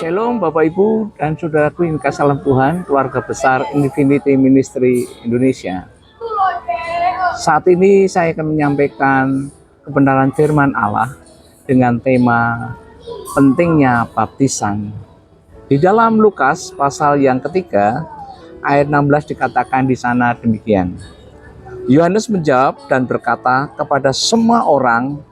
Shalom Bapak Ibu dan Saudaraku yang dikasihi dalam Tuhan, keluarga besar Infinity Ministry Indonesia. Saat ini saya akan menyampaikan kebenaran firman Allah dengan tema pentingnya baptisan. Di dalam Lukas pasal yang ketiga, ayat 16 dikatakan di sana demikian. Yohanes menjawab dan berkata kepada semua orang,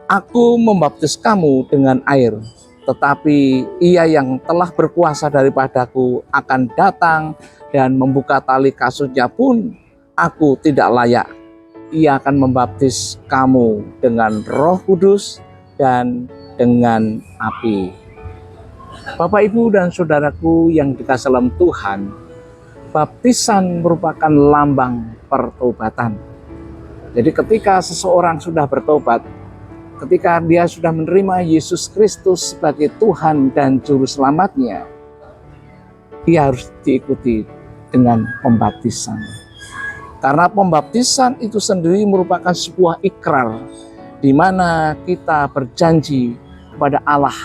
"Aku membaptis kamu dengan air, tetapi Ia yang telah berkuasa daripadaku akan datang dan membuka tali kasutnya pun aku tidak layak. Ia akan membaptis kamu dengan Roh Kudus dan dengan api." Bapak, Ibu, dan Saudaraku yang dikasihi dalam Tuhan, baptisan merupakan lambang pertobatan. Jadi ketika seseorang sudah bertobat, ketika dia sudah menerima Yesus Kristus sebagai Tuhan dan Juru Selamatnya, dia harus diikuti dengan pembaptisan. Karena pembaptisan itu sendiri merupakan sebuah ikrar, di mana kita berjanji kepada Allah,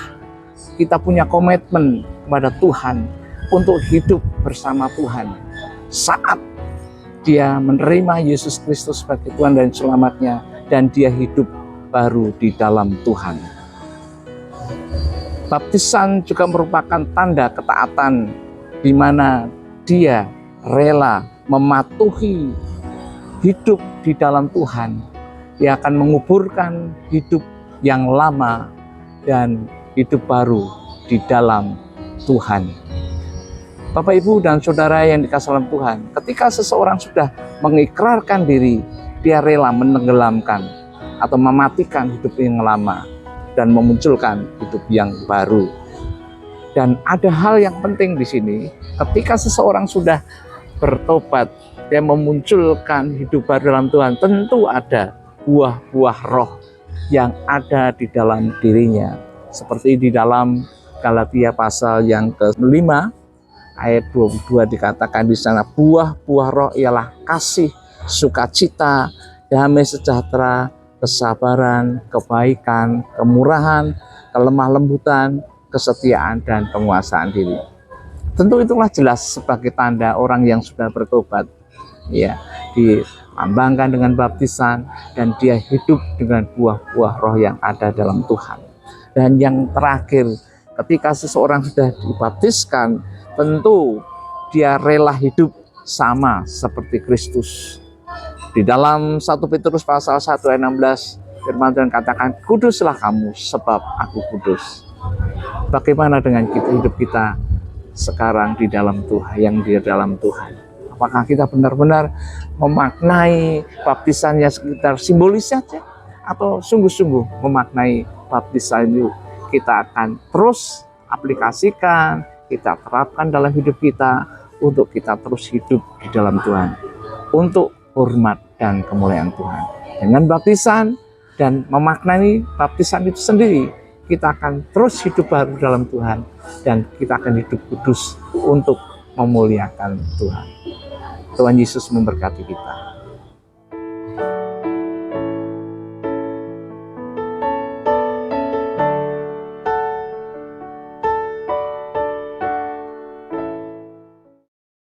kita punya komitmen kepada Tuhan untuk hidup bersama Tuhan. Saat dia menerima Yesus Kristus sebagai Tuhan dan Selamatnya, dan dia hidup baru di dalam Tuhan. Baptisan juga merupakan tanda ketaatan di mana dia rela mematuhi hidup di dalam Tuhan. Dia akan menguburkan hidup yang lama dan hidup baru di dalam Tuhan. Bapak, Ibu, dan Saudara yang dikasihi dalam Tuhan, ketika seseorang sudah mengikrarkan diri, dia rela menenggelamkan atau mematikan hidup yang lama dan memunculkan hidup yang baru. Dan ada hal yang penting di sini, ketika seseorang sudah bertobat, dia memunculkan hidup baru dalam Tuhan, tentu ada buah-buah roh yang ada di dalam dirinya. Seperti di dalam Galatia pasal yang ke-5 ayat 22 dikatakan di sana, buah-buah roh ialah kasih, sukacita, damai sejahtera, kesabaran, kebaikan, kemurahan, kelemah lembutan, kesetiaan, dan penguasaan diri. Tentu itulah jelas sebagai tanda orang yang sudah bertobat, ya, dilambangkan dengan baptisan dan dia hidup dengan buah-buah roh yang ada dalam Tuhan. Dan yang terakhir, ketika seseorang sudah dibaptiskan, tentu dia rela hidup sama seperti Kristus. Di dalam 1 Petrus pasal 1 ayat 16, firman Tuhan katakan, "Kuduslah kamu sebab aku kudus." Bagaimana dengan hidup kita sekarang di dalam Tuhan, yang di dalam Tuhan? Apakah kita benar-benar memaknai baptisannya sekitar simbolis saja, atau sungguh-sungguh memaknai baptisan itu kita akan terus aplikasikan, kita terapkan dalam hidup kita untuk kita terus hidup di dalam Tuhan, untuk hormat dan kemuliaan Tuhan. Dengan baptisan dan memaknai baptisan itu sendiri, kita akan terus hidup baru dalam Tuhan dan kita akan hidup kudus untuk memuliakan Tuhan. Tuhan Yesus memberkati kita.